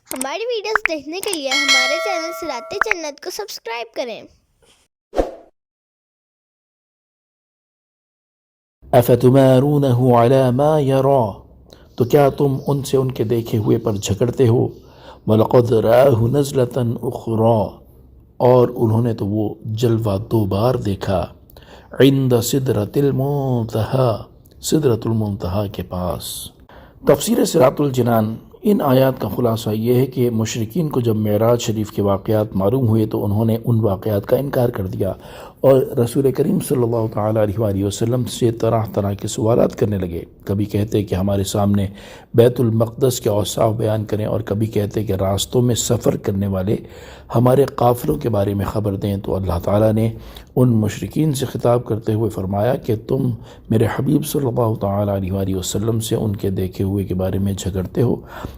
ہماری ویڈیوز دیکھنے کے لیے ہمارے چینل صراط جنت کو سبسکرائب کریں۔ افتمارونه على ما يرى، تو کیا تم ان سے ان کے دیکھے ہوئے پر جھگڑتے ہو؟ وَلَقَدْ رَآهُ نَزْلَةً أُخْرَى، اور انہوں نے تو وہ جلوہ دو بار دیکھا، عند سدرۃ المنتہى، سدرۃ المنتہا کے پاس۔ تفسیر صراط الجنان۔ ان آیات کا خلاصہ یہ ہے کہ مشرکین کو جب معراج شریف کے واقعات معلوم ہوئے تو انہوں نے ان واقعات کا انکار کر دیا اور رسول کریم صلی اللہ تعالیٰ علیہ وآلہ وسلم سے طرح طرح کے سوالات کرنے لگے۔ کبھی کہتے کہ ہمارے سامنے بیت المقدس کے اوصاف بیان کریں، اور کبھی کہتے کہ راستوں میں سفر کرنے والے ہمارے قافلوں کے بارے میں خبر دیں۔ تو اللہ تعالیٰ نے ان مشرکین سے خطاب کرتے ہوئے فرمایا کہ تم میرے حبیب صلی اللہ تعالیٰ علیہ وآلہ وسلم سے ان کے دیکھے ہوئے کے بارے میں جھگڑتے ہو،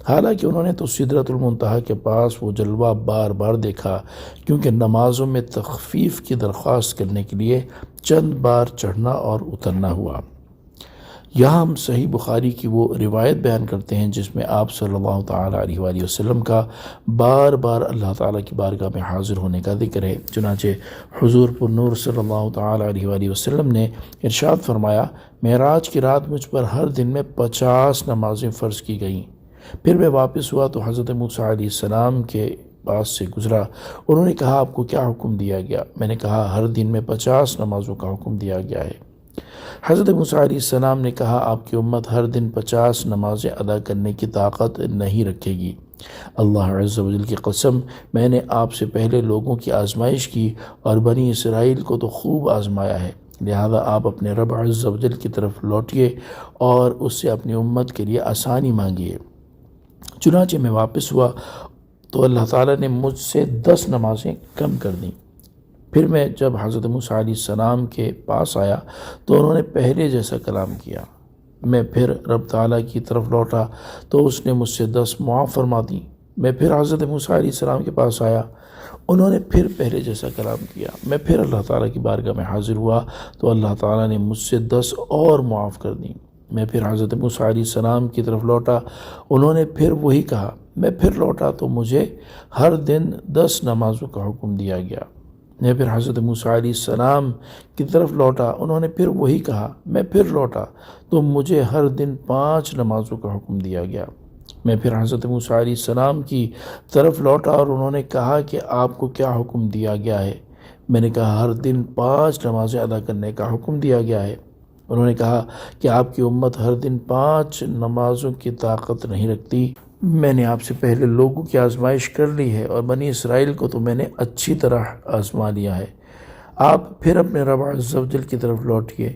حالانکہ انہوں نے تو سدرۃ المنتہا کے پاس وہ جلوہ بار بار دیکھا، کیونکہ نمازوں میں تخفیف کی درخواست کرنے کے لیے چند بار چڑھنا اور اترنا ہوا۔ یہاں ہم صحیح بخاری کی وہ روایت بیان کرتے ہیں جس میں آپ صلی اللہ تعالیٰ علیہ وآلہ وسلم کا بار بار اللہ تعالیٰ کی بارگاہ میں حاضر ہونے کا ذکر ہے۔ چنانچہ حضور پر نور صلی اللہ تعالیٰ علیہ وآلہ وسلم نے ارشاد فرمایا، معراج کی رات مجھ پر ہر دن میں 50 نمازیں فرض کی گئیں۔ پھر میں واپس ہوا تو حضرت موسیٰ علیہ السلام کے پاس سے گزرا۔ انہوں نے کہا، آپ کو کیا حکم دیا گیا؟ میں نے کہا، ہر دن میں 50 نمازوں کا حکم دیا گیا ہے۔ حضرت موسیٰ علیہ السلام نے کہا، آپ کی امت ہر دن 50 نمازیں ادا کرنے کی طاقت نہیں رکھے گی۔ اللہ عز و جل کی قسم، میں نے آپ سے پہلے لوگوں کی آزمائش کی اور بنی اسرائیل کو تو خوب آزمایا ہے، لہذا آپ اپنے رب عز و جل کی طرف لوٹیے اور اس سے اپنی امت کے لیے آسانی مانگیے۔ چنانچہ میں واپس ہوا تو اللہ تعالیٰ نے مجھ سے 10 نمازیں کم کر دیں۔ پھر میں جب حضرت موسیٰ علیہ السلام کے پاس آیا تو انہوں نے پہلے جیسا کلام کیا۔ میں پھر رب تعالیٰ کی طرف لوٹا تو اس نے مجھ سے 10 معاف فرما دیں۔ میں پھر حضرت موسیٰ علیہ السلام کے پاس آیا، انہوں نے پھر پہلے جیسا کلام کیا۔ میں پھر اللہ تعالیٰ کی بارگاہ میں حاضر ہوا تو اللہ تعالیٰ نے مجھ سے 10 اور معاف کر دیں۔ میں پھر حضرت موسیٰ علیہ السلام کی طرف لوٹا، انہوں نے پھر وہی کہا۔ میں پھر لوٹا تو مجھے ہر دن 10 نمازوں کا حکم دیا گیا۔ میں پھر حضرت موسیٰ علیہ السلام کی طرف لوٹا، انہوں نے پھر وہی کہا۔ میں پھر لوٹا تو مجھے ہر دن 5 نمازوں کا حکم دیا گیا۔ میں پھر حضرت موسیٰ علیہ السلام کی طرف لوٹا اور انہوں نے کہا کہ آپ کو کیا حکم دیا گیا ہے؟ میں نے کہا، ہر دن 5 نمازیں ادا کرنے کا حکم دیا گیا ہے۔ انہوں نے کہا کہ آپ کی امت ہر دن 5 نمازوں کی طاقت نہیں رکھتی۔ میں نے آپ سے پہلے لوگوں کی آزمائش کر لی ہے اور بنی اسرائیل کو تو میں نے اچھی طرح آزما لیا ہے۔ آپ پھر اپنے رب عز و جل کی طرف لوٹیے،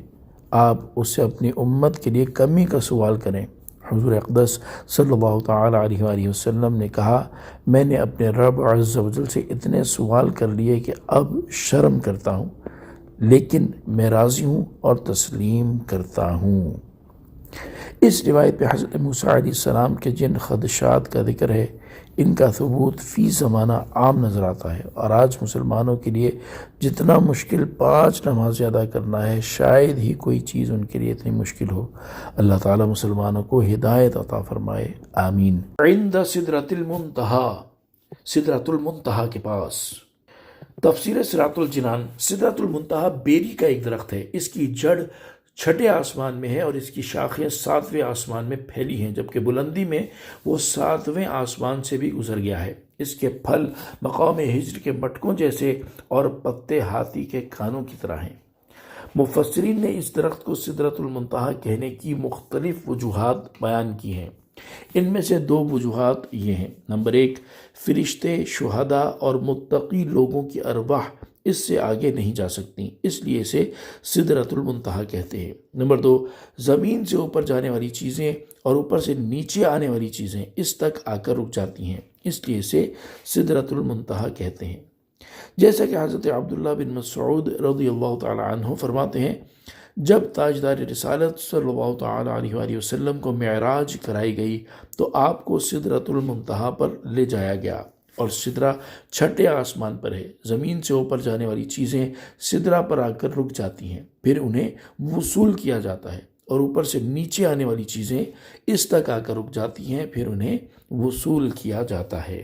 آپ اس سے اپنی امت کے لیے کمی کا سوال کریں۔ حضور اقدس صلی اللہ تعالیٰ علیہ وآلہ وسلم نے کہا، میں نے اپنے رب عز و جل سے اتنے سوال کر لیے کہ اب شرم کرتا ہوں، لیکن میں راضی ہوں اور تسلیم کرتا ہوں۔ اس روایت پہ حضرت موسیٰ علیہ السلام کے جن خدشات کا ذکر ہے، ان کا ثبوت فی زمانہ عام نظر آتا ہے، اور آج مسلمانوں کے لیے جتنا مشکل 5 نمازیں ادا کرنا ہے، شاید ہی کوئی چیز ان کے لیے اتنی مشکل ہو۔ اللہ تعالیٰ مسلمانوں کو ہدایت عطا فرمائے، آمین۔ عند سدرۃ المنتہا، سدرۃ المنتہا کے پاس۔ تفسیر صراط الجنان۔ سدرۃ المنتہا بیری کا ایک درخت ہے، اس کی جڑ 6 آسمان میں ہے اور اس کی شاخیں 7ویں آسمان میں پھیلی ہیں، جبکہ بلندی میں وہ 7ویں آسمان سے بھی گزر گیا ہے۔ اس کے پھل مقام ہجر کے مٹکوں جیسے اور پتے ہاتھی کے کانوں کی طرح ہیں۔ مفسرین نے اس درخت کو سدرۃ المنتہا کہنے کی مختلف وجوہات بیان کی ہیں۔ ان میں سے 2 وجوہات یہ ہیں۔ نمبر 1، فرشتے، شہداء اور متقی لوگوں کی ارواح اس سے آگے نہیں جا سکتی، اس لیے اسے سدرۃ المنتہا کہتے ہیں۔ نمبر 2، زمین سے اوپر جانے والی چیزیں اور اوپر سے نیچے آنے والی چیزیں اس تک آ کر رک جاتی ہیں، اس لیے اسے سدرۃ المنتہا کہتے ہیں۔ جیسا کہ حضرت عبداللہ بن مسعود رضی اللہ تعالیٰ عنہ فرماتے ہیں، جب تاجدار رسالت صلی اللہ تعالیٰ علیہ وآلہ وسلم کو معراج کرائی گئی تو آپ کو سدرۃ المنتہا پر لے جایا گیا، اور سدرہ 6 آسمان پر ہے۔ زمین سے اوپر جانے والی چیزیں سدرہ پر آ کر رک جاتی ہیں، پھر انہیں وصول کیا جاتا ہے۔ اور اوپر سے نیچے آنے والی چیزیں اس تک آ کر رک جاتی ہیں، پھر انہیں وصول کیا جاتا ہے۔